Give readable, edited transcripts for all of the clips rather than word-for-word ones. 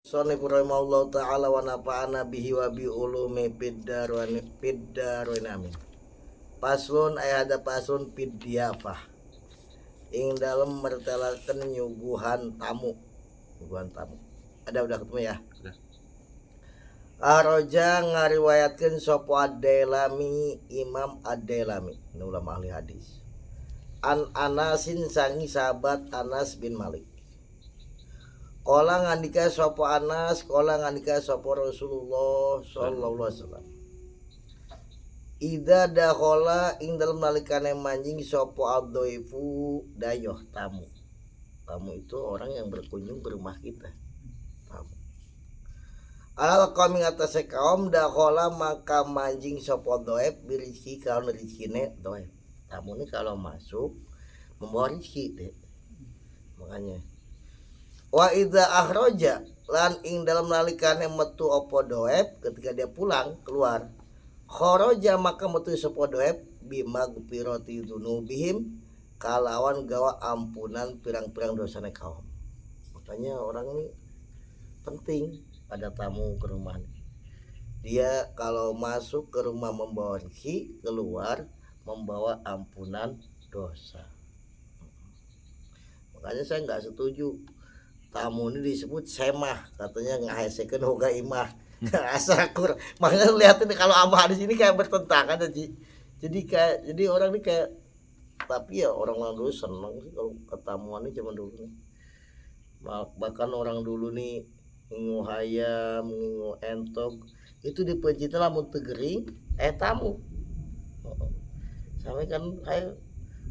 Sani rahimahullah ta'ala wa nafa'ana bihi wa bi ulumi fid-darwain amin. Paslun ayada paslun fidyafah. Ing dalam mertelakan nyuguhan tamu. Ada udah ketemu ya? Sudah. Aroja ngariwayatkeun sapa Ad-Dailami Imam Ad-Dailami, ulama ahli hadis. An Anasin sangi sahabat Anas bin Malik. Kala ngandika sapa Anas, kala ngandika sapa Rasulullah sallallahu alaihi wasallam. Ida dakhala ing dalem nalikane manjing sapa adhaifu dayoh tamu. Tamu itu orang yang berkunjung ke rumah kita. Tamu. Alal qaumi ngatasi kaum dakhala maka manjing sapa dhaif birisi kaum rezekine dhaif. Tamu ini kalau masuk membawa rezeki deh. Makanya wa idza akhraja lan ing dalam nalikane metu apa doep ketika dia pulang keluar kharaja maka metu sapa doep bima gupirati dzunubihim kalawan gawa ampunan pirang-pirang dosane kaum. Makanya orang ini penting ada tamu ke rumah. Dia kalau masuk ke rumah membawa rezeki, keluar membawa ampunan dosa. Makanya saya nggak setuju tamu ini disebut semah, katanya ngahesekeun hoga imah. Asa kurang. Makanya lihatin kalau ama hadis ini kayak bertentangan jadi orang ini kayak, tapi ya orang dulu seneng sih kalau ketamuan ini zaman dulu nih. Bahkan orang dulu nih ngingu hayam, ngingu entok itu dipejitna lamun teu gering tamu. Sampai kan ayo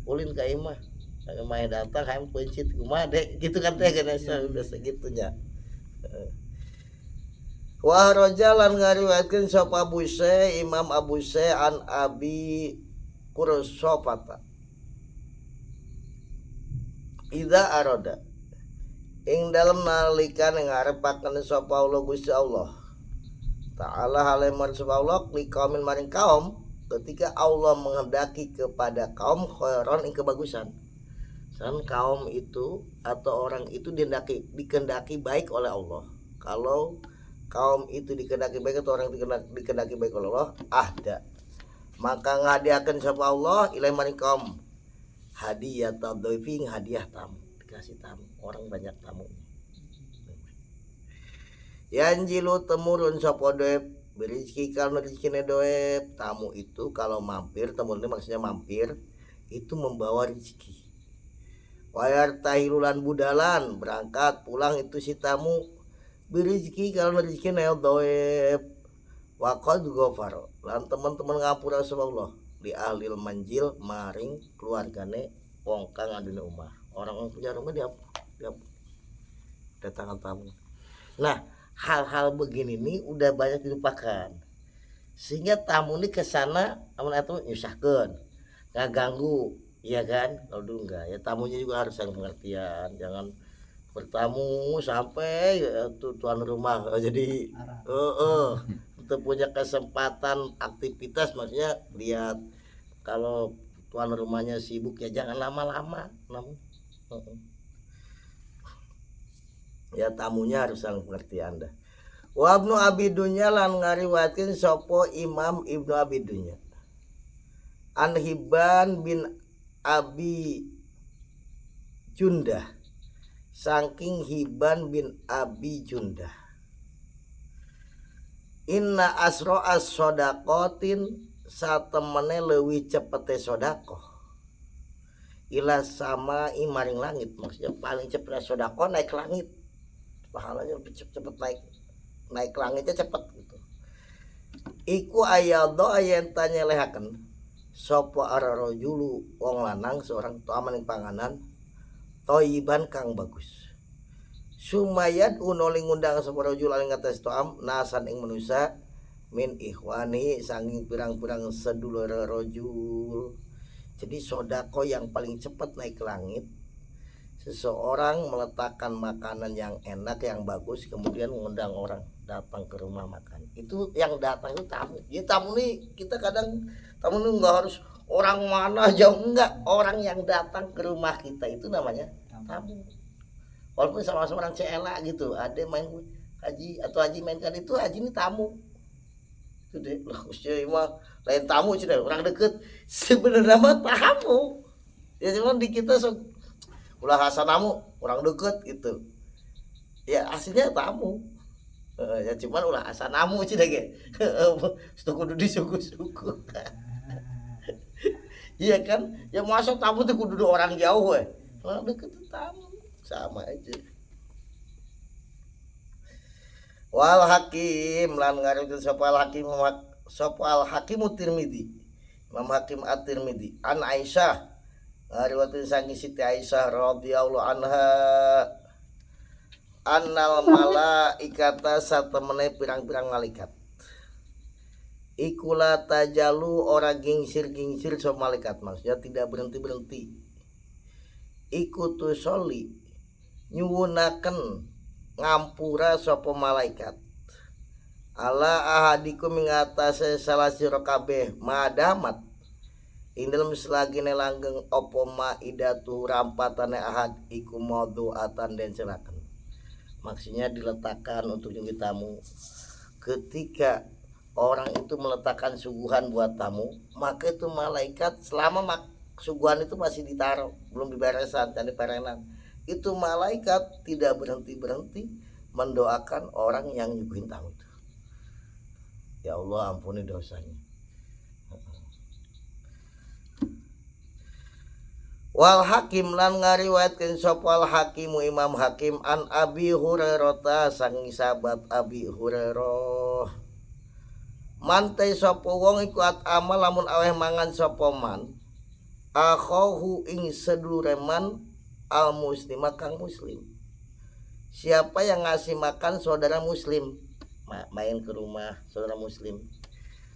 ulin ka imah. Saya main datang hayang pencit kumaha dek gitu kan teh geus udah segitunya. Wa rajalan ngariwayatkeun sapa Abu Sy Imam Abu Sy an Abi Kursofata. Idza arada ing dalem nalikan ngarepaken sapa Allah Gusti Allah Ta'ala haleman sapa Allah li kaumin maring kaum ketika Allah menghendaki kepada kaum khairan ing kebagusan. Dan kaum itu atau orang itu dikendaki baik oleh Allah. Kalau kaum itu dikendaki baik atau orang dikendaki baik oleh Allah, ada. Maka ngadiakeun sapa Allah ilai maring kaum hadiah tadhifing hadiah tamu, dikasih tamu, orang banyak tamu. Yanjilu temurun sapa doep berizki kalau rezekine doep, tamu itu kalau mampir, tamu ini maksudnya mampir itu membawa rezeki. Wayar tahilulan budalan berangkat pulang itu si tamu berizki kalau rezeki nael doep waqad ghafaro lan teman-teman ngapura sama Allah di ahlil manjil maring keluargane wong kang aduna omah. Orang punya rumah dia datangan tamu. Nah, hal-hal begini nih udah banyak dilupakan. Sehingga tamu ini kesana amun atuh nyusahkeun, ngaganggu. Iya kan, kalau dulu enggak ya tamunya juga harus yang pengertian, jangan bertamu sampai tuan rumah jadi untuk punya kesempatan aktivitas, maksudnya lihat kalau tuan rumahnya sibuk ya jangan lama-lama ya tamunya harus yang pengertian dah. Wa Ibnu Abi Dunya lan ngariwayatkeun sapa Imam Ibnu Abi Dunya an Hibban bin Abi Jundah saking Hibban bin Abi Jundah inna asro as sodakotin satemene leuwih cepete sodakoh ila sama imaring langit, maksudnya paling cepet sodakoh naik langit, pahalanya lebih cepet naik langitnya cepet gitu. Iku ayadho ayen tanya lehaken sopo ararojulu wong lanang seorang tuaman ing panganan toyiban kang bagus sumayad unoli ngundang sopo rojul aling atas toam nasan ing manusia min ikhwani sanging pirang-pirang sedulur rojul. Jadi sodako yang paling cepat naik ke langit seseorang meletakkan makanan yang enak yang bagus kemudian mengundang orang datang ke rumah makan. Itu yang datang itu tamu. Jadi tamu nih kita kadang tamu nih nggak harus orang mana jauh, enggak, orang yang datang ke rumah kita itu namanya tamu. Walaupun sama-sama orang Cela gitu, ada main haji atau haji mainkan itu haji ini tamu itu deh lah usia mah lain tamu sih orang deket sebenarnya mah tamu ya cuma di kita so ulah rasa tamu orang deket itu ya aslinya tamu. Ya cuman ulah asa namu sih deh kudu disuku-suku. Iya kan ya masuk tamu tuh kudu orang jauh orang deket tuh tamu sama aja. Wal hakim lan ngarujuk sapa hakim Tirmidzi Imam Hakim At-Tirmidzi an Aisyah ngariwayatkeun sangi Siti Aisyah radhiyallahu anha annal malaikata satemene pirang-pirang malaikat ikula tajalu ora gingsir-gingsir so malaikat maksudnya tidak berhenti-berhenti ikutu soli nyuwunaken ngampura sapa malaikat ala ahadikum ngatase salah sira kabeh madamat ing dalem selagine langgeng apa maidatu rampatane ahad iku mauduatan den selaken. Maksudnya diletakkan untuk nyuguh tamu. Ketika orang itu meletakkan suguhan buat tamu, maka itu malaikat selama suguhan itu masih ditaruh, belum diberesan dan diperenan, itu malaikat tidak berhenti-berhenti mendoakan orang yang nyuguhin tamu itu. Ya Allah ampuni dosanya. Wal hakim lan ngariwayatkeun sapa al hakimu Imam Hakim an Abi Hurairah sang sahabat Abi Hurairah mantai sapa wong iku amal lamun aweh mangan sapa man akhahu ing sedulure man al muslim kang muslim. Siapa yang ngasih makan saudara muslim, main ke rumah saudara muslim,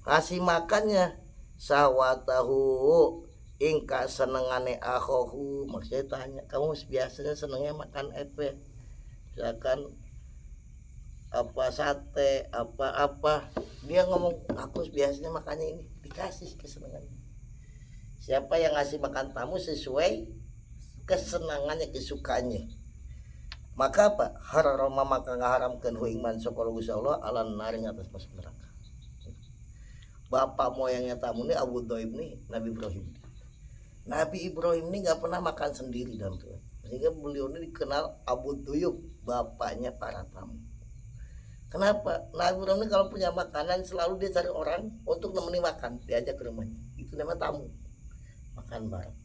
ngasih makannya sawatahu ingka senengane akhohu, maksudnya tanya kamu biasanya senengnya makan apa, misalkan apa sate apa dia ngomong aku biasanya makannya ini, dikasih kesenangannya. Siapa yang ngasih makan tamu sesuai kesenangannya kesukaannya, maka apa harama maka ngaharamkeun huingman sapa Gusti Allah alan naring atas masuk neraka. Bapak moyangnya tamu ini Abu Dhaib nih Nabi Ibrahim. Nabi Ibrahim ini nggak pernah makan sendiri dalam Tuhan, sehingga beliau ini dikenal Abu Duyub, bapaknya para tamu. Kenapa? Nabi Ibrahim ini kalau punya makanan selalu dia cari orang untuk nemeni makan, diajak ke rumahnya. Itu namanya tamu, makan bareng.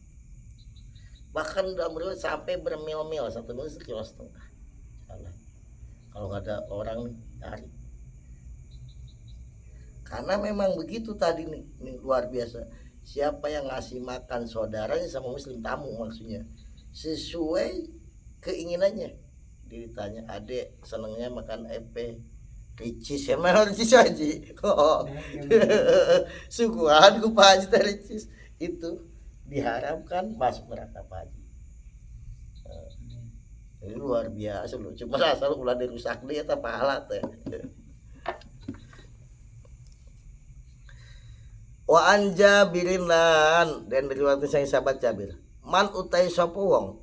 Bahkan dalam riwayat sampai bermil-mil, satu mil 1,5 kilo. Kalau nggak ada orang cari. Karena memang begitu tadi nih, ini luar biasa. Siapa yang ngasih makan saudaranya sama muslim tamu maksudnya sesuai keinginannya. Ditanya adek senengnya makan epe ricis ya mana ricis aja suguhan ku Pak Haji ricis itu diharapkan masuk neraka Pak Haji. Ini luar biasa loh, cuma asal ulah dirusak dia tak pahala teh. Wa anja birinan dan diriwayatkeun sang sahabat Jabir man utai sapa wong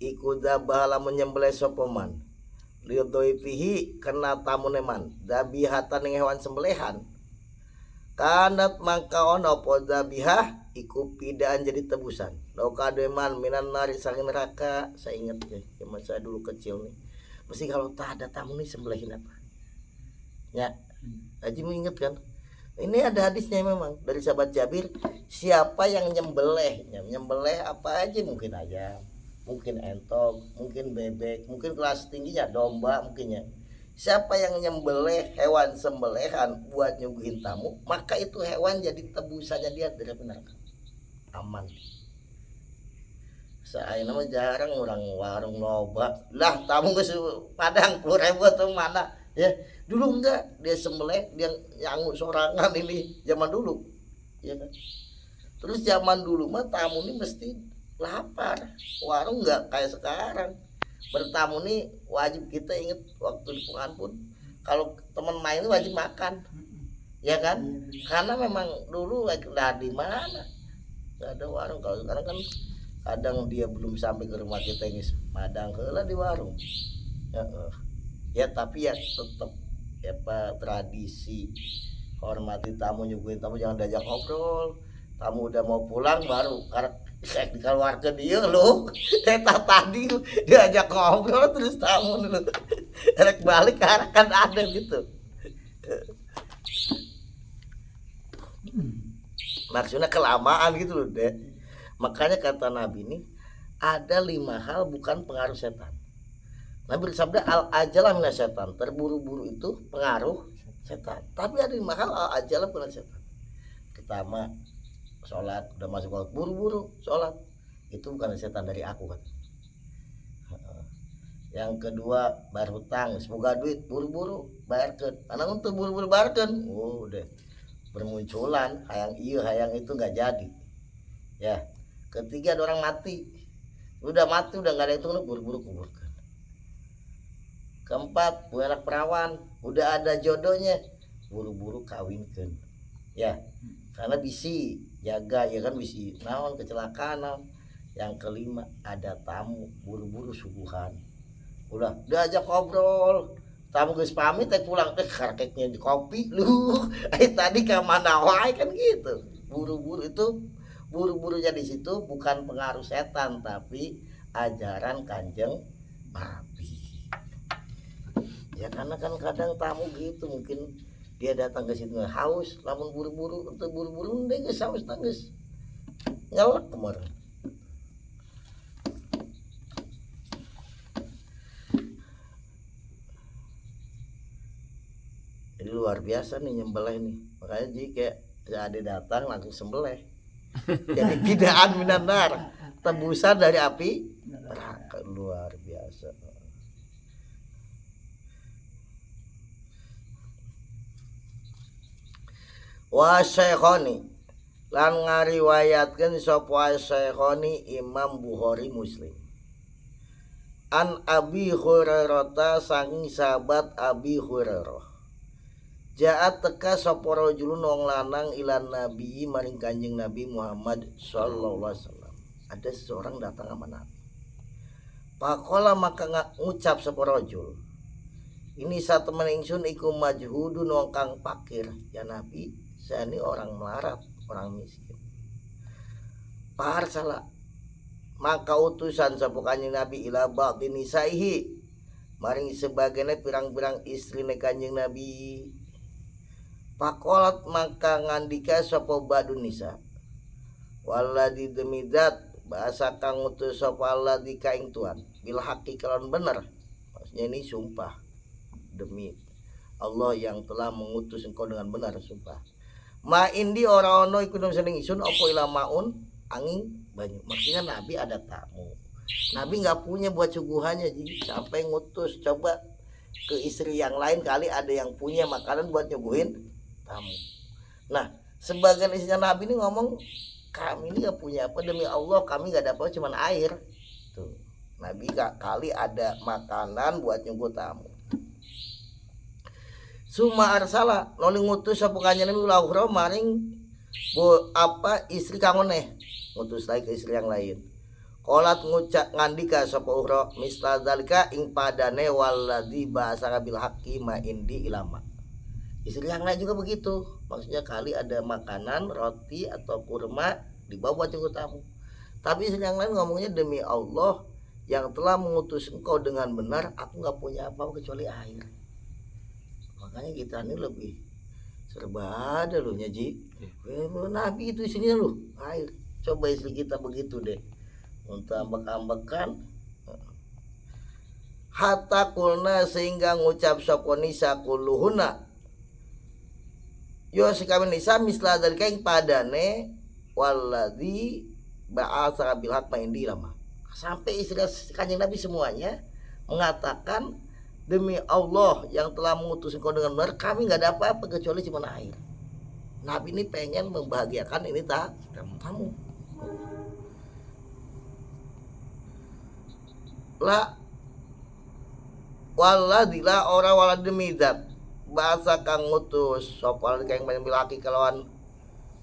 iku dabah lamun nyembelih sapa man lidhoifihi kena tamune man dabihatan ing hewan sembelihan kanat mangka ono apa dabihah iku pidaan jadi tebusan lo kademan minan nari saking neraka. Saya ingat ya zaman saya dulu kecil nih mesti kalau tak ada tamu nih sembelihin apa ya Haji mengingat kan. Ini ada hadisnya memang dari sahabat Jabir, siapa yang nyembelih apa aja, mungkin ayam, mungkin entok, mungkin bebek, mungkin kelas tingginya domba mungkinnya. Siapa yang nyembelih hewan sembelihan buat nyuguhin tamu, maka itu hewan jadi tebusannya dia dari neraka. Aman. Saya nama jarang orang warung loba. Lah tamu ke Padang 10.000 atau mana? Ya, dulu enggak dia sembelih dia nyangut sorangan ini zaman dulu ya kan. Terus zaman dulu mah tamu ini mesti lapar, warung enggak kayak sekarang bertamu nih wajib kita inget waktu di Penganpun kalau teman main wajib makan ya kan, karena memang dulu lah di mana nggak ada warung. Kalau sekarang kan kadang dia belum sampai ke rumah kita ini Padang lah di warung ya. Ya tapi ya tetap ya Pak, tradisi hormati tamu, nyuguhin tamu, jangan diajak ngobrol. Tamu udah mau pulang baru karena saya dikeluarkan dia lo. Eta tadi lu diajak ngobrol terus tamu lu rek balik karena kan ada gitu. Maksudnya kelamaan gitu loh deh. Makanya kata Nabi ini ada 5 hal bukan pengaruh setan. Nabi bersabda al ajalah minas setan, terburu-buru itu pengaruh setan. Tapi ada 5 hal al ajalah bukan setan. Pertama, sholat, udah masuk waktu buru-buru sholat, itu bukan setan dari aku kan. Yang kedua, bayar hutang, semoga duit buru-buru bayarkan. Karena untuk buru-buru bayarkan, udah bermunculan hayang iya hayang itu nggak jadi. Ya, ketiga ada orang mati, udah nggak ada itu buru-buru kuburkan. Keempat, punya anak perawan, udah ada jodohnya, buru-buru kawinkan. Ya, karena bisi jaga ya kan, bisi naon kecelakaan. Yang kelima, ada tamu, buru-buru subuhan. Udah diajak ngobrol, tamu geus pamit pulang kareknya di kopi lu. Tadi ke mana wae kan gitu. Buru-buru itu buru-burunya di situ bukan pengaruh setan tapi ajaran Kanjeng Nabi. Ya karena kan kadang tamu gitu mungkin dia datang ke situ haus, lamun buru-buru untuk buru-buru ndek geus haus geus nyelek kemarin. Jadi luar biasa nih nyembelih nih. Makanya jadi kayak ada datang langsung sembelih. Jadi bidaan minanar, tebusan dari api neraka, luar biasa. Wa Syekhoni lan ngariwayatkeun sapa Syekhoni Imam Bukhari Muslim. An Abi Hurairah saking sahabat Abi Hurairah. Ja'at teka sapa rajulun wong lanang ilan nabi maring Kanjeng Nabi Muhammad sallallahu alaihi wasallam. Ada seseorang datang sama Nabi. Pakola maka ngucap sapa rajul. Ini satu teman ingsun iku majhudun wong kang fakir. Ya Nabi, saya ini orang melarat, orang miskin. Pahar salah. Maka utusan sapa Kanjeng Nabi ila ba'dhi nisaihi maring sebagainya pirang-pirang istrine Kanjeng Nabi. Pakolat maka ngandika sapa badun nisa waladi demidat bahasa kang utus sapa alladzi kaing tuan bil haqi kalawan bener. Maksudnya ini sumpah demi Allah yang telah mengutus engkau dengan benar, sumpah. Ma indi ora ono iku seneng isun apa ila maun angin banyu. Maksudnya Nabi ada tamu, Nabi nggak punya buat suguhannya, jadi sampai ngutus coba ke istri yang lain kali ada yang punya makanan buat nyuguhin tamu. Nah sebagian istrinya Nabi ini ngomong, kami ini gak punya apa, demi Allah kami gak ada apa cuma air tuh. Nabi gak kali ada makanan buat nyuguh tamu. Suma arsala noli ngutus sapa Kanjeng Nabi ulah maring apa istri kangoneh, ngutus lagi ke istri yang lain. Kolat ngucap ngandika sapa uhra misla zalika ing padane waladzi bahasa bil haqqi ma indi ilama. Istri yang lain juga begitu, maksudnya kali ada makanan roti atau kurma dibawa buat nyuguh tamu. Tapi istri yang lain ngomongnya demi Allah yang telah mengutus engkau dengan benar, aku nggak punya apa-apa kecuali air. Makanya kita ini lebih serba ada loh nyaji. Nabi itu isinya loh air. Coba istri kita begitu deh, untuk ambek-ambekan. Hatta kulna sehingga ngucap soponisa kuluhuna. Yo sikami nisa misla dari kain padane waladzi ba'atsa bil haqq indi lama. Sampai istri Kanjeng Nabi semuanya mengatakan demi Allah yang telah mengutus engkau dengan benar, kami nggak ada apa-apa kecuali cuma air. Nabi ini pengen membahagiakan ini tamu. La waladzi la ora walad demi zat bahasa kang ngutus sopal kang laki kelawan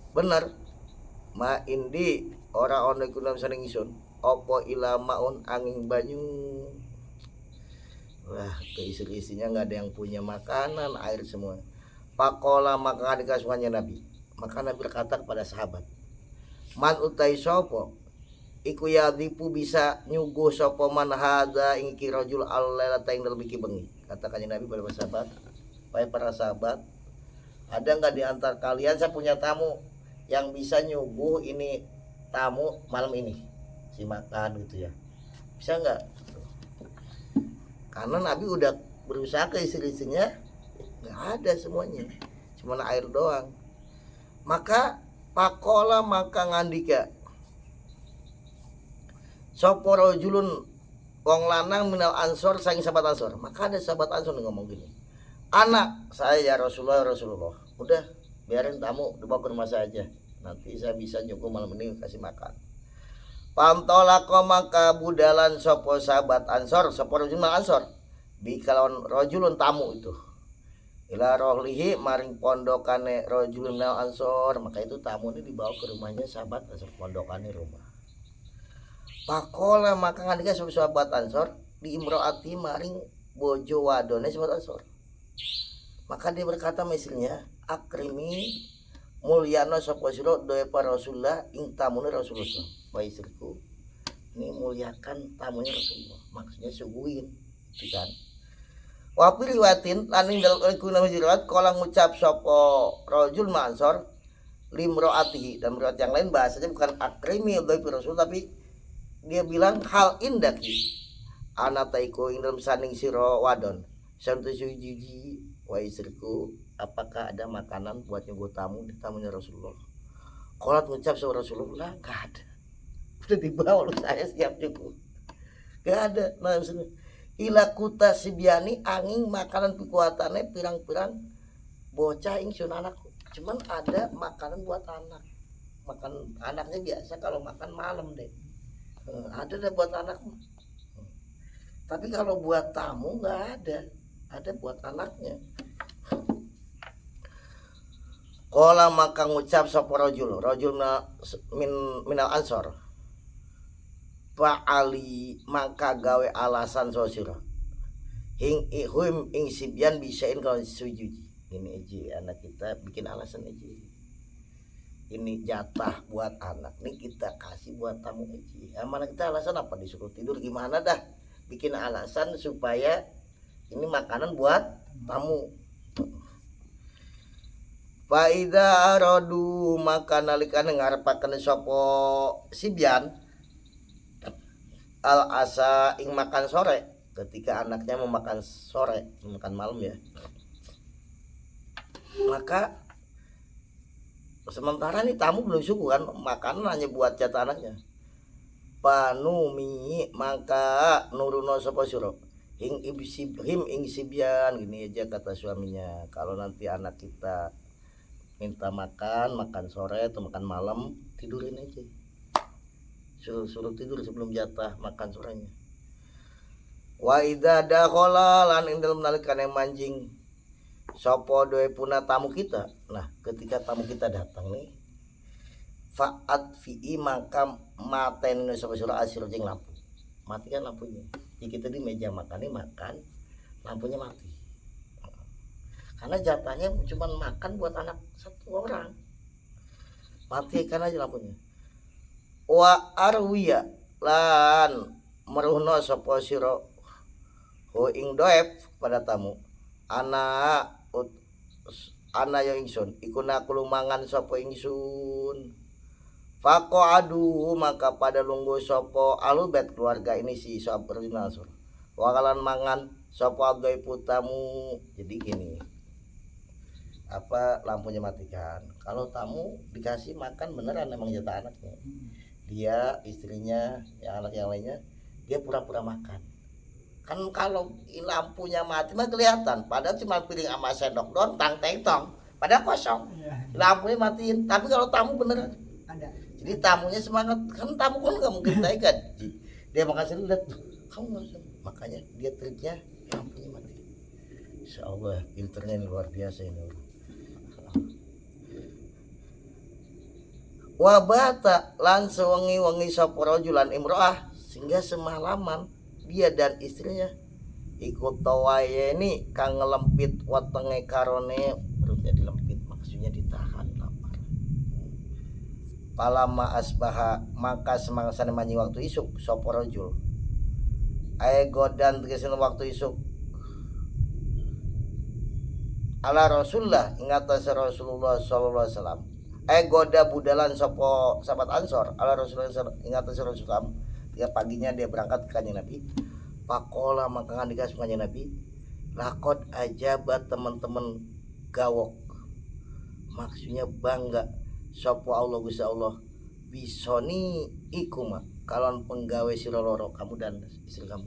bener ma indi ora ono iku nang seneng isun apa ila maun angin banyu. Wah, ke istri-istrinya nggak ada yang punya makanan, air semua. Pakola maka dikasihnya Nabi. Maka Nabi berkata kepada sahabat, man utai sopo iku yadipu bisa nyuguh sopo man hada ing kirajul allailata ing dalem iki bengi. Katakannya Nabi pada sahabat, wahai para sahabat, ada nggak di antara kalian saya punya tamu yang bisa nyuguh ini tamu malam ini si makan gitu ya, bisa nggak? Karena Nabi udah berusaha ke istri-istrinya, nggak ada semuanya, cuma air doang. Maka pakola maka ngandika soporo julun wong lanang minal ansor saking sahabat ansor. Maka ada sahabat ansor yang ngomong gini, anak saya ya Rasulullah, udah biarin tamu dibawa ke rumah saya aja, nanti saya bisa nyuguh malam ini kasih makan. Pantolako maka budalan sopo sahabat ansor, sopo rojulun ansor bi kalawan rojulun tamu itu ila rohlihi maring pondokane rojulun ansor. Maka itu tamu ini dibawa ke rumahnya sahabat ansor, pondokane rumah. Pakola maka ngandika sopo sahabat ansor di imroati maring bojo wadone sahabat ansor. Maka dia berkata istrinya, akrimi mulyana sapa sira doe para Rasulullah ing tamune Rasulullah. Wahai istriku, ini muliakan tamunya Rasulullah, maksudnya suguhin gitu kan. Wa fi riwayatin lan ing dalem riwayat kala ngucap sapa rajul mansor limroatihi, dan riwayat yang lain bahasanya bukan akrimi doe para Rasul, tapi dia bilang hal indaki anataiko ing dalem saning sira wadon santu suji. Wahai istriku, apakah ada makanan buat nyuguh tamu di tamunya Rasulullah? Kolat ngucap sama Rasulullah, nggak ada. Udah dibawa lu, saya siap nyuguh. Nggak ada. Nah, ila kuta sibiani angin makanan pikuatannya pirang-pirang bocah ingsun anakku. Cuman ada makanan buat anak. Makan anaknya biasa kalau makan malam deh. Ada deh buat anakmu. Tapi kalau buat tamu nggak ada. Ada buat anaknya. Kola maka ngucap sapa rajul minal ansor, fa'ali maka gawe alasan sosira hing ihum ing sibyan bisain kalau sujudi. Ini aja anak kita bikin alasan aja, ini jatah buat anak nih kita kasih buat tamu aja. Mana kita alasan apa, disuruh tidur gimana dah, bikin alasan supaya ini makanan buat tamu. Faida arodu maka nalikane ngarepaken sapa sibyan al asa ing makan sore, ketika anaknya mau makan sore, makan malam ya. Maka sementara nih tamu belum suku kan, makanan hanya buat jatah anaknya. Panumi maka nuruno sapa sira him ing sibyan, gini aja kata suaminya, kalau nanti anak kita minta makan sore atau makan malam, tidurin aja, suruh tidur sebelum jatah makan sorenya. Wa idza dakhala lan ing dalem nalikane manjing sapa doe puna tamu kita. Nah, ketika tamu kita datang nih, fa'at fi'i maka maten sapa sira asir jeng lampu. Matikan lampunya. Jadi kita di meja makan nih, makan lampunya mati. Karena jatahnya cuma makan buat anak satu orang. Matikan aja lampunya. Wa arwiya lan meruhna sapa sira ho ing doep pada tamu. Ana yang ingsun iku nakulu mangan sapa ingsun. Fako adu maka pada lungguh sopo alubet keluarga ini si sopo Nasur. Wakalan mangan sopo agai putamu. Jadi gini, apa lampunya matikan. Kalau tamu dikasih makan beneran emang jatah anaknya. Dia istrinya, yang anak yang lainnya, dia pura-pura makan. Kan kalau lampunya mati mah kelihatan. Padahal cuma piring sama sendok doang, tang-teng-tong. Padahal kosong. Lampunya matiin. Tapi kalau tamu beneran ada. Jadi tamunya semangat, kan tamu kan nggak mungkin naik gaji. Dia makan sendiri, lihat kamu nggak, makanya dia triknya lampunya mati. Insya Allah filternya ini luar biasa ini. Wabata lan sewengi-wengi sapa rajulan imro'ah, sehingga semalaman dia dan istrinya ikut tawaya ini kang ngelempit wetenge karone perutnya dilempit maksudnya ditahan lapar. Palama asbaha maka semangsane manyi waktu isuk sapa rajul ae godan tegesna waktu isuk ala Rasulullah ing atas Rasulullah sallallahu alaihi wasallam goda budalan sapa sahabat Ansor ala Rasulullah ing atas Rasulullah ya paginya dia berangkat ke kanjeng Nabi. Pakola maka ngandika kanjeng Nabi lakot ajabat teman-teman gawok maksudnya bangga sapa Allah Gusti Allah bisoni ikuma kalon penggawe sira loro kamu dan istri kamu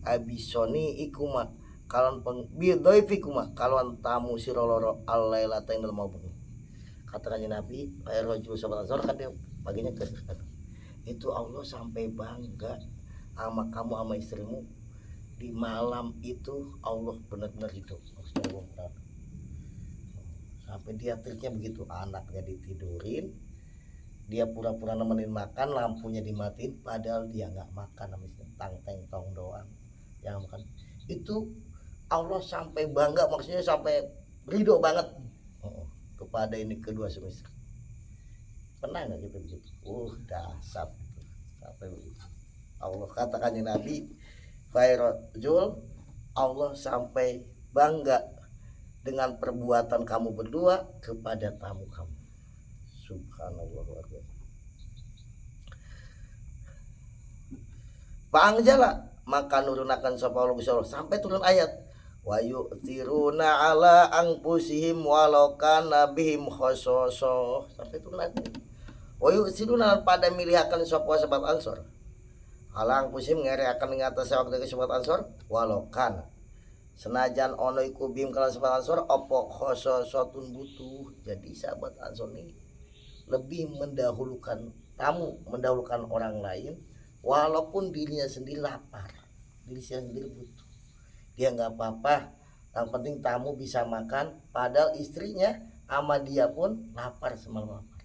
abisoni ikuma kalon bidhaifikuma kalon tamu sira loro alailata ing dalem bengi kata kanjeng Nabi ayat rajul sahabat Ansor kan dia paginya ke itu Allah sampai bangga sama kamu sama istrimu di malam itu Allah benar-benar hidup maksudnya Allah sampai dia triknya begitu anaknya ditidurin dia pura-pura nemenin makan lampunya dimatiin padahal dia nggak makan namanya tang teng tong doang yang makan itu Allah sampai bangga maksudnya sampai ridho banget kepada ini kedua suami istri. Pernah nggak kita begitu? Dasar sampai begitu. Allah katakannya Nabi, Fairajul, Allah sampai bangga dengan perbuatan kamu berdua kepada tamu kamu. Subhanallah. Pangjala maka nurunakan sapa Allah sampai turun ayat wa yu'thiruna ala anfusihim walau kana bihim khasasa sampai turun ayat wa yu'thiruna pada milihakan sapa sahabat Ansor ala anfusihim ngere akan ngatas waktu ke sahabat Ansor walau kana senajan ono iku bihim kala sahabat Ansor apa khasasatun butuh. Jadi sahabat Ansor ini lebih mendahulukan tamu, mendahulukan orang lain walaupun dirinya sendiri lapar, dirinya sendiri butuh. Dia nggak apa-apa, yang penting tamu bisa makan, padahal istrinya sama dia pun lapar semalam lapar.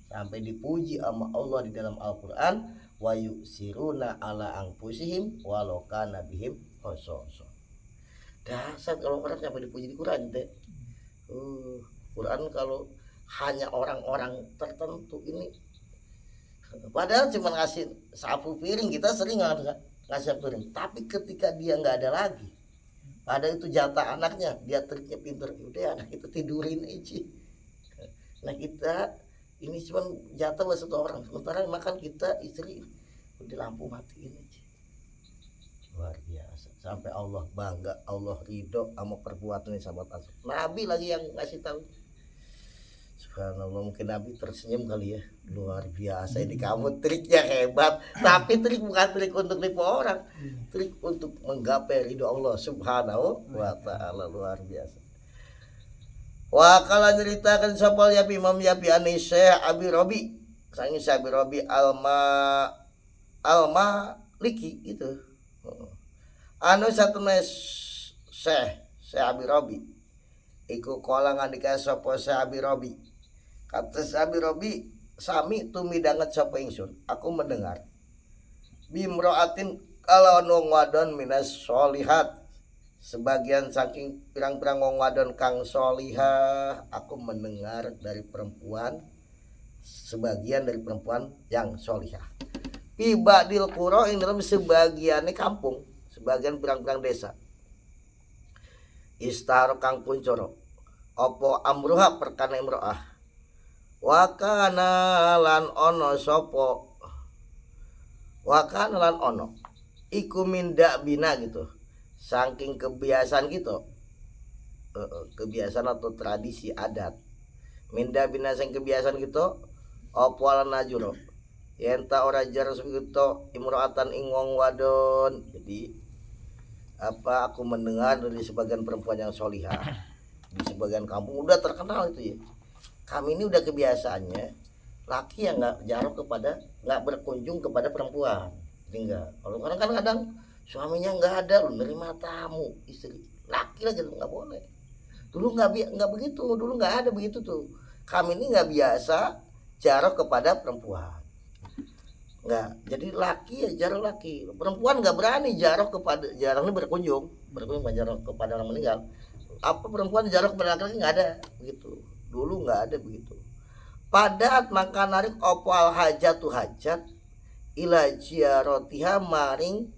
Sampai dipuji sama Allah di dalam Al-Quran, wa yusiruna ala anfusihim walau kana bihim khasasa. Dasar kalau orang sampai dipuji di Quran teh. Quran kalau hanya orang-orang tertentu ini, padahal cuma ngasih sapu piring, kita sering ngasih piring, tapi ketika dia nggak ada lagi, padahal itu jatah anaknya, dia triknya pinter, udah anak itu tidurin aja. Nah kita ini cuma jatah buat satu orang, sementara makan kita istri di lampu matiin aja. Luar biasa, sampai Allah bangga, Allah ridho sama perbuatan sahabat Ansor. Nabi lagi yang ngasih tahu. Subhanallah, mungkin Nabi tersenyum kali ya. Luar biasa ini kamu, triknya hebat. Tapi trik bukan trik untuk nipu orang, trik untuk menggapai ridho Allah subhanahu wa ta'ala. Luar biasa. Wa kala ceritakan sapal Yapi Imam Yapi ani Syekh Abi Robi sangi Syekh Abi Robi Alma Liki itu anu satune Syekh Abi Robi iku kala ngandika sapa Syekh Abi Robi kata Abi Robi sami tumidanget sapa ingsun aku mendengar bimroatin kalau nong wadon minas solihat sebagian saking pirang-pirang wong wadon kang solihah aku mendengar dari perempuan sebagian dari perempuan yang solihah tiba di qura ing dalam sebagiannya kampung sebagian pirang-pirang desa istar kang puncoro opo amruha perkana imroah wakana lan ono sopo wakana lan ono iku minda bina gitu saking kebiasaan gitu kebiasaan atau tradisi adat minda bina saking kebiasaan gitu opo ala najuro yenta ora jar gitu imroatan ing wong wadon. Jadi apa aku mendengar dari sebagian perempuan yang solihah di sebagian kampung udah terkenal itu ya. Kami ini udah kebiasaannya laki yang nggak jarak kepada nggak berkunjung kepada perempuan. Jadi enggak. Kalau orang kan kadang suaminya nggak ada lu nerima tamu istri laki lagi nggak boleh. Dulu nggak begitu. Dulu nggak ada begitu tuh. Kami ini nggak biasa jarak kepada perempuan. nggak. Jadi laki ya jaroh laki, perempuan nggak berani jaroh kepada, jarang ini berkunjung jaroh kepada orang meninggal. Apa perempuan jaroh kepada laki-laki nggak ada begitu, dulu nggak ada begitu. Padat maka narik opo al hajatu hajat ila jiarotiha maring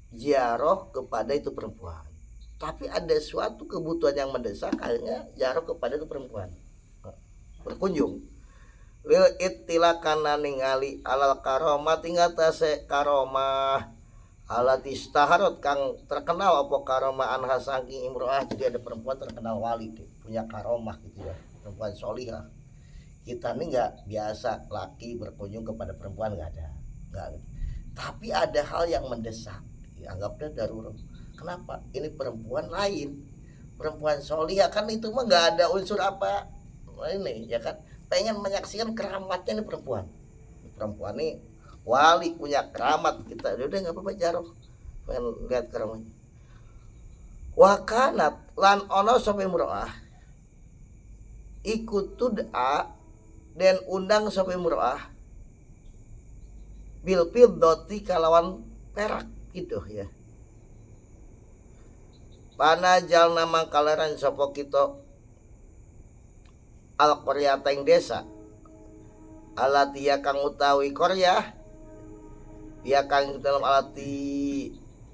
jiaroh kepada itu perempuan. Tapi ada suatu kebutuhan yang mendesak, akhirnya jaroh kepada itu perempuan, berkunjung. Lil ittila kana ningali alal karomah tinggal tase karomah alati istaharot kang terkenal apa karomah anha saking imro'ah. Jadi ada perempuan terkenal wali deh, punya karomah gitu ya, perempuan solihah. Kita ini nggak biasa laki berkunjung kepada perempuan, nggak ada, nggak. Tapi ada hal yang mendesak, anggapnya darurat. Kenapa? Ini perempuan lain, perempuan solihah, kan itu mah nggak ada unsur apa ini ya kan, pengen menyaksikan keramatnya nih perempuan. Perempuan nih wali punya keramat, kita udah nggak apa-apa jaroh, pengen lihat keramatnya. Wakanat lan ono sapa imro'ah ikut tud'a dan undang sapa imro'ah bil fiddati kalawan perak gitu ya. Pana jalna mangkaleran sapa kita al qaryata ing desa alatia kang utawi qaryah dia kang dalam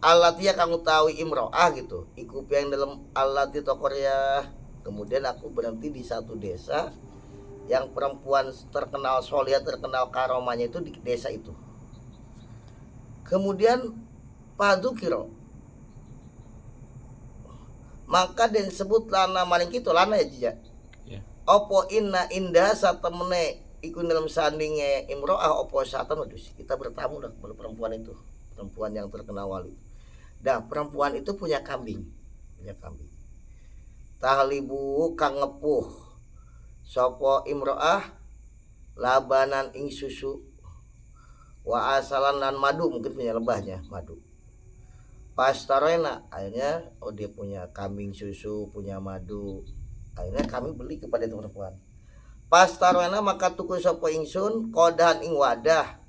alatia kang utawi imro'ah gitu iku yang dalam alati to qaryah. Kemudian aku berhenti di satu desa yang perempuan terkenal solihah, terkenal karomanya itu di desa itu. Kemudian padukiro maka den sebut lana maring kitu lana ya jija. Opo inna indah satemene iku dalam sandinge imro'ah opo satem wedus. Kita bertamu dah kepada perempuan itu, perempuan yang terkenal wali. Dah perempuan itu punya kambing, tahlibu kang ngepuh sapa imro'ah labanan ing susu wa asalan lan madu, mungkin punya lebahnya madu. Pastarena akhirnya dia punya kambing susu, punya madu. Akhirnya kami beli kepada itu perempuan. Pastarena maka tuku sapa ingsun kodan ing wadah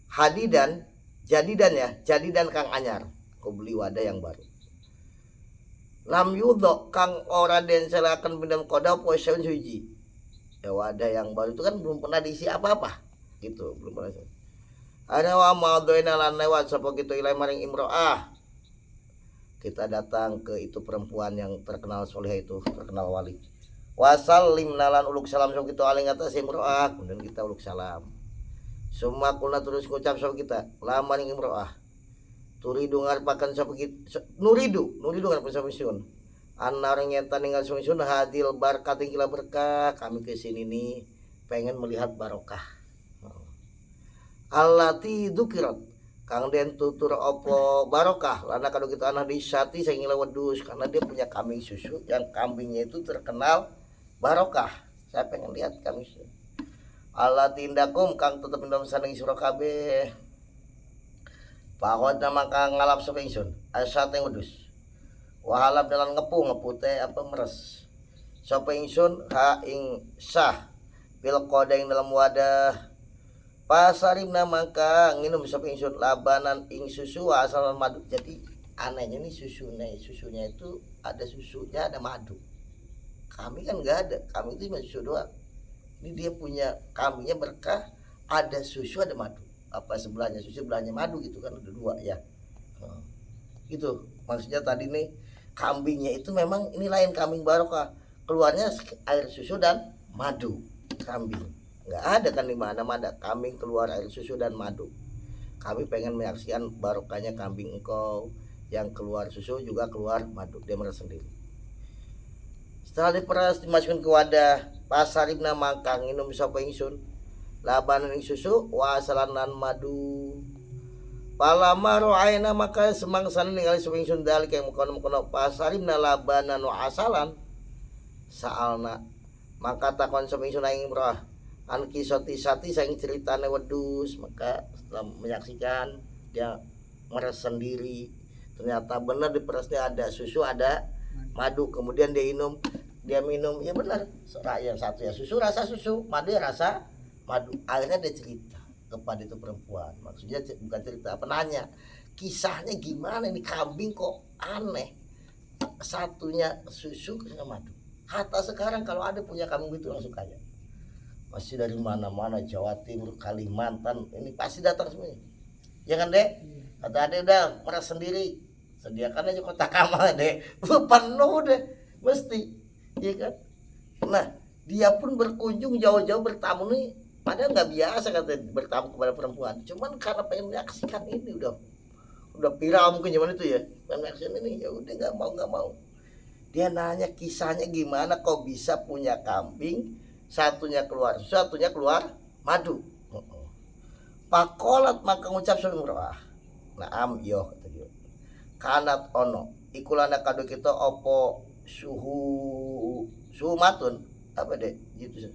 hadidan jadidan kang anyar. Aku beli wadah yang baru. Lam yudho kang ora den selakan bindam koda poeseun suji. Ya wadah yang baru itu kan belum pernah diisi apa-apa gitu, belum pernah. Ana wa madoina lan lewat sapa kitu ilai maring imro'ah. Kita datang ke itu perempuan yang terkenal solihah itu, terkenal wali. Wasallim nalan uluk salam sapa kitu aling atas imro'ah, kemudian kita uluk salam. Summa kulna terus ngucap sapa kita, la maring imro'ah. Turidu ngarepaken sapa kitu nuridu ngarepaken sapa sun. Ana orang yang ninggal sun hadil barkat kila berkah, kami ke sini nih pengen melihat barokah. Allati dzukirat kang den tutur opo barokah lana kado kita anak disati sehingga wedus, karena dia punya kambing susu yang kambingnya itu terkenal barokah. Saya pengen lihat kambing susu. Allati indakum kang tetep dalam saneng sira kabeh. Pahot nama kang ngalap sapa ingsun asate wedus. Wahalap dalam ngepu teh apa meres. Sapa ingsun ha ing sah bil qadaing dalam wadah. Pasaribna maka nginum sapa ingsun labanan ing susu asal madu. Jadi anehnya nih susunya itu ada susunya, ada madu. Kami kan nggak ada, kami itu cuma susu doang. Ini dia punya kambingnya berkah, ada susu ada madu. Apa sebelahnya susu sebelahnya madu gitu kan, ada dua ya. Gitu maksudnya tadi nih kambingnya itu memang ini lain kambing barokah, keluarnya air susu dan madu kambing. Nggak ada kan di mana-mana kambing keluar air susu dan madu. Kami pengen menyaksikan barokahnya kambing engkau yang keluar susu juga keluar madu, dia merasa sendiri. Setelah diperas dimasukkan ke wadah, pasaribna maka nginum sapa ingsun labanan ing susu wa asalanan madu. Palama ro'aina maka semangsan ningali sapa ingsun dalik yang mengkono pasaribna labanan wa asalan saalna maka takon sapa ingsun ing imro'ah an kisoti sati saking ceritane wedus. Maka setelah menyaksikan dia meres sendiri, ternyata benar di perasnya ada susu ada madu. Kemudian dia minum ya benar yang satu ya susu rasa susu, madu ya rasa madu. Akhirnya dia cerita kepada itu perempuan. Maksudnya bukan cerita apa, nanya kisahnya gimana ini kambing kok aneh, satunya susu sama madu. Hatta sekarang kalau ada punya kambing itu langsung kaya. Masih dari mana-mana, Jawa Timur, Kalimantan, ini pasti datang semuanya. Ya kan dek? Kata adek udah merasa sendiri, sediakan aja kotak amal deh, penuh deh mesti, ya kan? Nah dia pun berkunjung jauh-jauh bertamu nih, padahal nggak biasa katanya bertamu kepada perempuan, cuman karena pengen menyaksikan ini udah viral mungkin zaman itu ya, pengen menyaksikan ini, ya udah nggak mau. Dia nanya kisahnya gimana kok bisa punya kambing, satunya keluar susu, satunya keluar madu. Pakolat maka ngucap semurah. Naam yo kata dia. Kanat ono ikulana kado kita opo suhu matun apa deh gitu.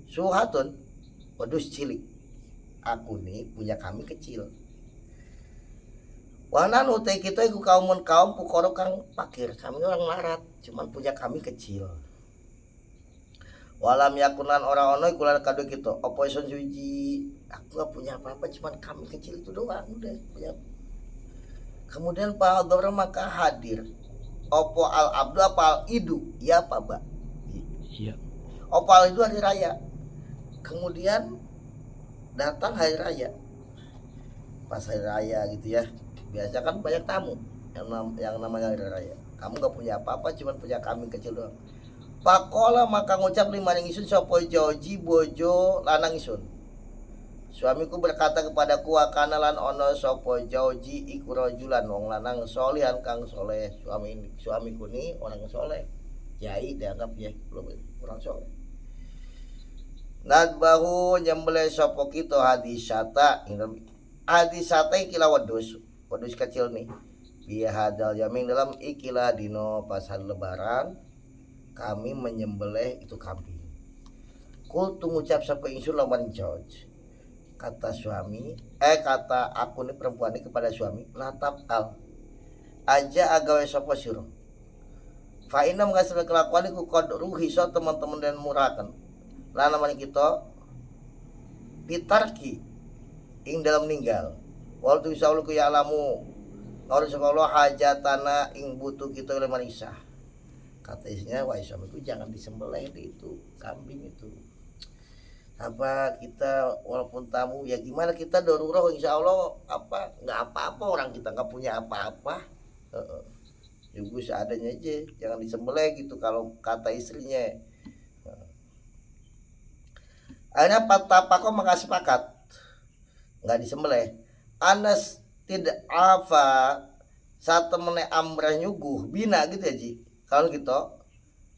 Suhu hatun wedus cilik. Aku nih punya kami kecil. Wanan utai kita iku kaum pukoro kang pakir, kami orang larat, cuman punya kami kecil. Walam yakunan orang ono ikulan kado kita opo ison suji, aku gak punya apa-apa, cuman kami kecil itu doang udah punya. Kemudian Pak Aldora maka hadir opo al abdu apa al idu, ya apa mbak? Iya. Opo al idu hari raya. Kemudian datang hari raya, pas hari raya gitu ya, biasa kan banyak tamu yang namanya hari raya. Kamu gak punya apa-apa, cuman punya kambing kecil doang. Pakola maka ngucap lima isun sopo joji bojo lanang isun. Suamiku berkata kepadaku akana lan ono sopo joji iku rojulan wong lanang solihan kang soleh. Suamiku ni orang soleh. Yai dianggap ya belum orang soleh. Nadbahu nyembelih sopo kita hadisata. Hadisata ikilah wedus kecil nih. Biya hadal yamin dalam ikilah dino pas hari lebaran kami menyembelih itu kambing. Kul ngucap sapa ingsun lawan George. Kata aku nih perempuan ini kepada suami, latap al aja agawe sapa sira. Fa inna mengasal kelakuan iku qad ruhi so teman-teman dan murakan. Lan namanya kita pitarki ing dalam ninggal. Wal tu insyaallah ku ya alamu ngawur sapa Allah hajatana ing butuh kita oleh manusia. Kata istrinya, wahai suamiku jangan disembelih itu kambing itu. Apa kita walaupun tamu ya gimana kita darurat insya Allah apa nggak apa-apa, orang kita nggak punya apa-apa. Juga seadanya aja, jangan disembelih gitu kalau kata istrinya. Akhirnya patapako maka sepakat nggak disembelih. Anas tidak apa saat temennya amrah nyuguh bina gitu ya Ji. Kalau gitu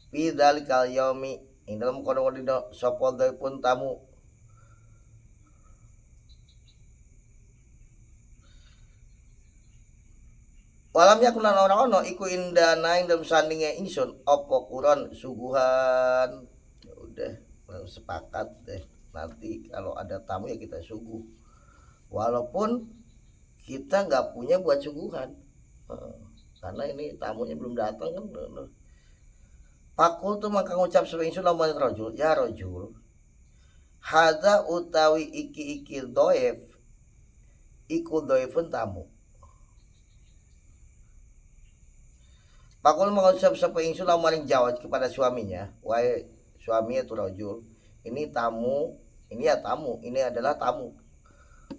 bidzalikal yaumi ing dalam kono dina sapa pun tamu walam yakulan orang ono iku indana ing dalam sandinge ingsun apa kuron suguhan. Ya udah sepakat deh, nanti kalau ada tamu ya kita suguh walaupun kita nggak punya buat suguhan. Karena ini tamunya belum datang kan. Pakul tuh maka ngucap sapa ingsun lawan rajul, ya rajul hadza utawi iki doef iku doefun tamu. Pakul mengucap sapa ingsun lawan jawab kepada suaminya, wahai suami itu rajul, ini tamu, ini ya tamu, ini adalah tamu.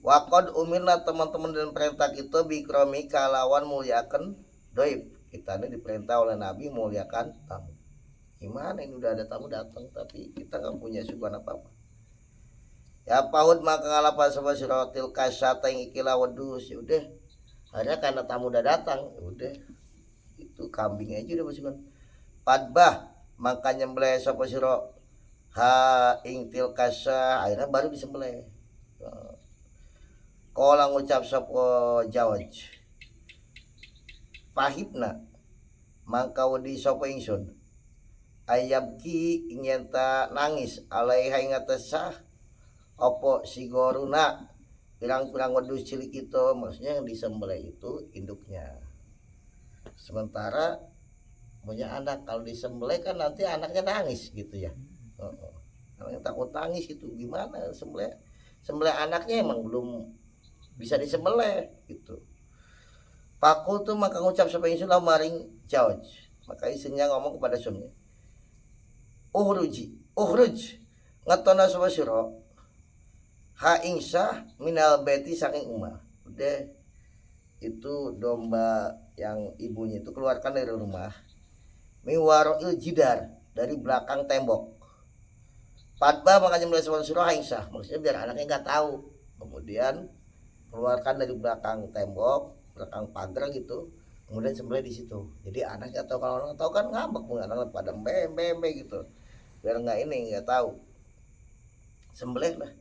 Waqad umirna teman-teman dan perintah kita bikrami kalawan muliakan doib. Kita ini diperintah oleh Nabi muliakan tamu. Gimana ini udah ada tamu datang tapi kita nggak punya suguhan apa-apa. Ya paud maka ngalapan sama siratil kasyata yang ikilah wedus. Ya udah, hanya karena tamu udah datang, ya udah itu kambing aja udah masukan. Padbah maka nyembelih sapa sira ha ing til kasya, akhirnya baru disembelih. Kala ngucap sapa Jawaj pahibna mangka wedi sapa ingsun ayabki ingenta nangis alaiha ing atesah apa sigoruna pirang-pirang wedus cilik itu, maksudnya yang disembelih itu induknya, sementara punya anak kalau disembelih kan nanti anaknya nangis gitu ya. Anaknya takut nangis gitu, gimana sembelih sembelih anaknya emang belum bisa disembelih gitu. Pakul tuh maka ngucap sapa ingsun maring jawab. Maka istrinya ngomong kepada suaminya, uhruj ngetona sapa sira ha insya minal beti saking umah. Udah itu domba yang ibunya itu keluarkan dari rumah, miwaroil jidar, dari belakang tembok. Padba makanya mulai sapa sira ha insya, maksudnya biar anaknya nggak tahu. Kemudian keluarkan dari belakang tembok, belakang pagar gitu, kemudian sembelih di situ. Jadi anak nggak tahu, kalau orang tahu kan ngambek, anak pada mbe gitu, biar nggak ini nggak tahu, sembelih lah.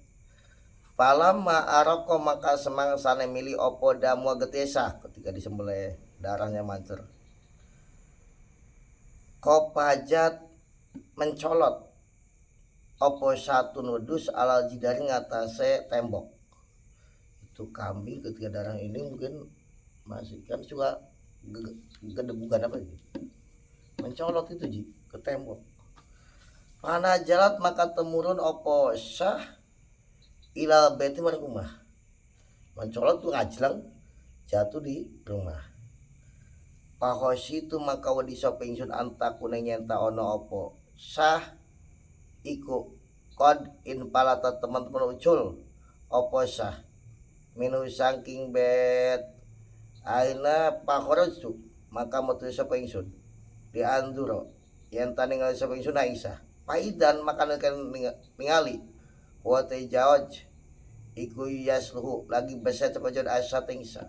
Falam ma'aroko maka semang sane mili opo damu getesa, ketika disembelih darahnya mancer. Kopajat mencolot opo satu nudus alal jidari ngatasé tembok. Itu kambing ketika darah ini mungkin masih kan suka gedebukan apa gitu, mencolot itu ji ke tembok. Mana jalat maka temurun opo syah ilal beti maring rumah, mencolot tuh ngajlang jatuh di rumah. Pahosi itu maka wedi sapa ingsun antaku nyenta ono opo syah iku kod in palata teman-teman ucul opo syah minu saking bet aina pakhoraju maka metu sapa ingsun di anduro yen tani ngali sapa ingsun Aisyah paidan maka ningali wa tajawaj iku yasluhu lagi beset sapa jon Aisyah tingsa.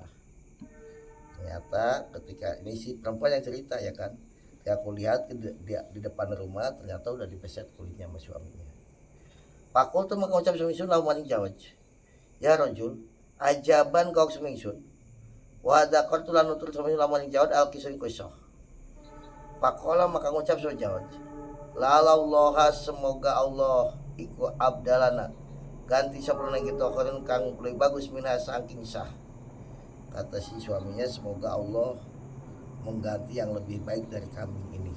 Ternyata ketika ini si perempuan yang cerita ya kan, ya aku lihat di depan rumah ternyata udah dibeset kulitnya sama suaminya. Pakul tuh maka ucap suami sun lawan jawaj ya rojul ajaban kau suami sun wada kortulan nutur suami lawan jawad al kisun kusoh. Pakola maka ngucap suami jawad lalallaha semoga Allah iku abdalana ganti sebelum kita korin kang lebih bagus minha saking sah. Kata si suaminya, semoga Allah mengganti yang lebih baik dari kambing ini.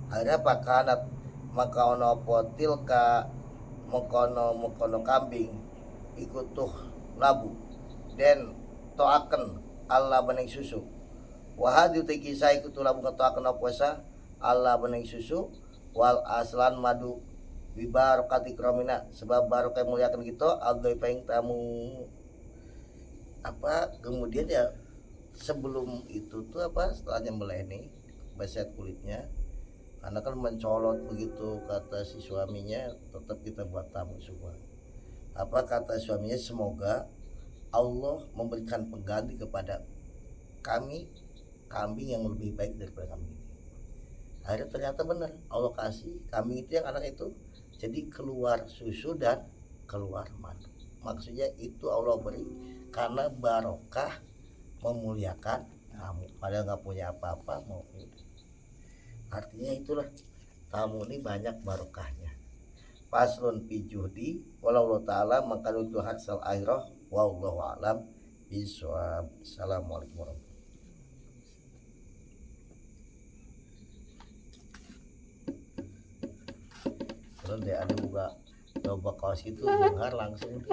Akhirnya pakanat maka ono potil ka mengkono kambing ikut tuh labu dan toaken Allah bening susu. Wahadu teki saya ikut labu toaken puasa Allah bening susu wal aslan madu wibarokati kromina sebab barokah muliakan kita algoy paing tamu apa. Kemudian ya sebelum itu tuh apa setelahnya meleni beset kulitnya karena kan mencolot begitu kata si suaminya tetap kita buat tamu semua. Apa kata suaminya, semoga Allah memberikan pengganti kepada kami kambing yang lebih baik daripada kambing ini. Akhirnya ternyata benar Allah kasih kambing itu yang anak itu jadi keluar susu dan keluar madu. Maksudnya itu Allah beri karena barokah memuliakan tamu padahal nggak punya apa-apa mau itu. Artinya itulah tamu ini banyak barokahnya. Paslun pijuhdi walau ta'ala maka itu haksal akhirah wallahu alam bisawab. Assalamualaikum warahmatullahi wabarakatuh. Kalau dia ada buka coba kaos itu dengar langsung